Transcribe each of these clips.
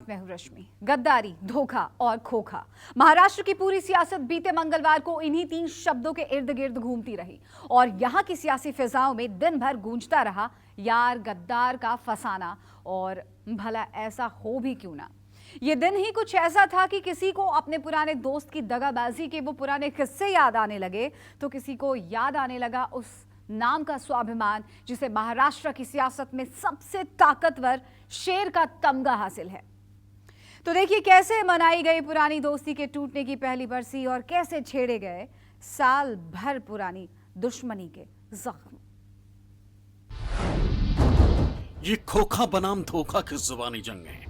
मैं हूं रश्मि। गद्दारी, धोखा और खोखा, महाराष्ट्र की पूरी सियासत बीते मंगलवार को इन्हीं 3 शब्दों के इर्द गिर्द घूमती रही और यहां की सियासी फिजाओं में दिन भर गूंजता रहा, यार गद्दार का फसाना। और भला ऐसा हो भी क्यों ना। ये दिन ही कुछ ऐसा था कि किसी को अपने पुराने दोस्त की दगाबाजी के वो पुराने किस्से याद आने लगे, तो किसी को याद आने लगा उस नाम का स्वाभिमान जिसे महाराष्ट्र की सियासत में सबसे ताकतवर शेर का तमगा हासिल है। तो देखिए कैसे मनाई गई पुरानी दोस्ती के टूटने की पहली बरसी और कैसे छेड़े गए साल भर पुरानी दुश्मनी के जख्म। ये खोखा बनाम धोखा की जुबानी जंग है।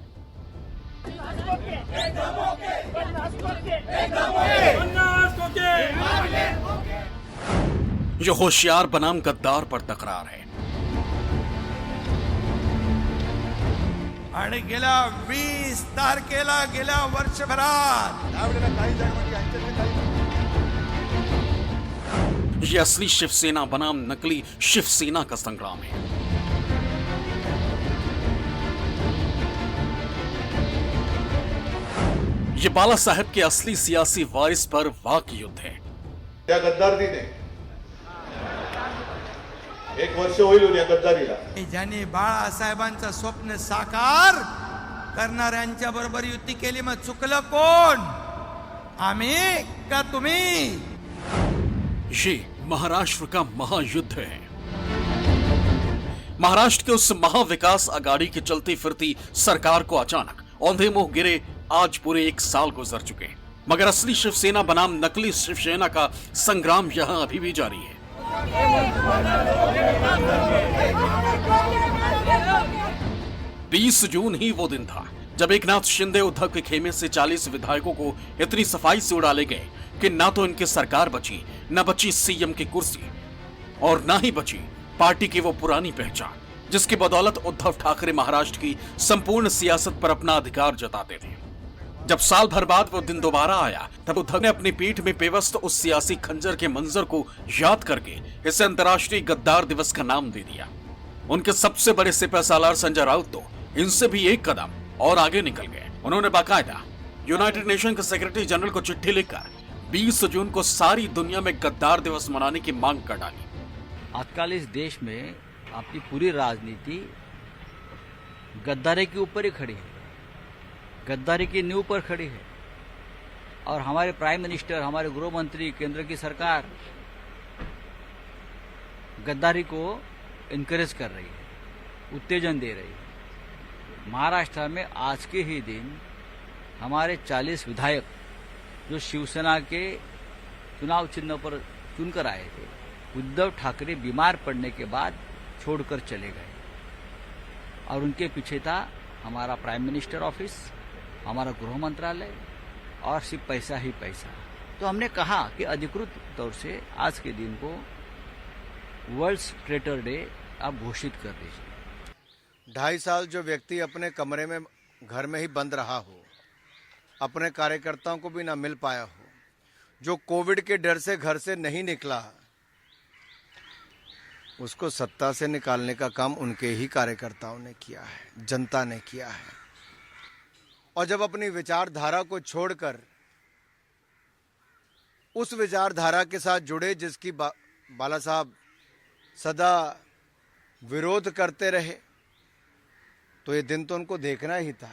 ये होशियार बनाम गद्दार पर तकरार है। आणि गेल्या 20 तारखेला गेल्या वर्षभरात ये असली शिवसेना बनाम नकली शिवसेना का संग्राम है। ये बाला साहेब के असली सियासी वारिस पर वाक युद्ध है। त्या गद्दारीने 1 वर्ष होईल या गद्दारीला। ज्यांनी बाळासाहेबांचं स्वप्न साकार करणाऱ्यांच्या बरोबर युती केली, मग चुकलं कोण? आम्ही का तुम्ही? ये महाराष्ट्र का महायुद्ध है। महाराष्ट्र के उस महाविकास आघाड़ी की चलती फिरती सरकार को अचानक औंधे मुंह गिरे आज पूरे 1 साल गुजर चुके, मगर असली शिवसेना बनाम नकली शिवसेना का संग्राम यहां अभी भी जारी है। 20 जून ही वो दिन था जब एकनाथ शिंदे उद्धव के खेमे से 40 विधायकों को इतनी सफाई से उड़ा ले गए कि ना तो इनकी सरकार बची, न बची सीएम की कुर्सी, और ना ही बची पार्टी की वो पुरानी पहचान जिसकी बदौलत उद्धव ठाकरे महाराष्ट्र की संपूर्ण सियासत पर अपना अधिकार जताते थे। जब साल भर बाद वो दिन दोबारा आया, तब उद्धव ने अपनी पीठ में पेवस्त उस सियासी खंजर के मंजर को याद करके इसे अंतर्राष्ट्रीय गद्दार दिवस का नाम दे दिया। उनके सबसे बड़े सिपह सालार संजय राउत तो इनसे भी एक कदम और आगे निकल गए। उन्होंने बाकायदा यूनाइटेड नेशन के सेक्रेटरी जनरल को चिट्ठी लिखकर 20 जून को सारी दुनिया में गद्दार दिवस मनाने की मांग कर डाली। आजकल इस देश में अपनी पूरी राजनीति गद्दारी के ऊपर ही खड़ी है, गद्दारी की नींव पर खड़ी है। और हमारे प्राइम मिनिस्टर, हमारे गृह मंत्री, केंद्र की सरकार गद्दारी को इनकरेज कर रही है, उत्तेजन दे रही है। महाराष्ट्र में आज के ही दिन हमारे 40 विधायक जो शिवसेना के चुनाव चिन्ह पर चुनकर आए थे, उद्धव ठाकरे बीमार पड़ने के बाद छोड़कर चले गए और उनके पीछे था हमारा प्राइम मिनिस्टर ऑफिस, हमारा गृह मंत्रालय और सिर्फ पैसा ही पैसा। तो हमने कहा कि अधिकृत तौर से आज के दिन को वर्ल्ड ट्रेटर डे आप घोषित कर दीजिए। 2.5 साल जो व्यक्ति अपने कमरे में घर में ही बंद रहा हो, अपने कार्यकर्ताओं को भी ना मिल पाया हो, जो कोविड के डर से घर से नहीं निकला, उसको सत्ता से निकालने का काम उनके ही कार्यकर्ताओं ने किया है, जनता ने किया है। और जब अपनी विचारधारा को छोड़कर उस विचारधारा के साथ जुड़े जिसकी बाला साहब सदा विरोध करते रहे, तो ये दिन तो उनको देखना ही था।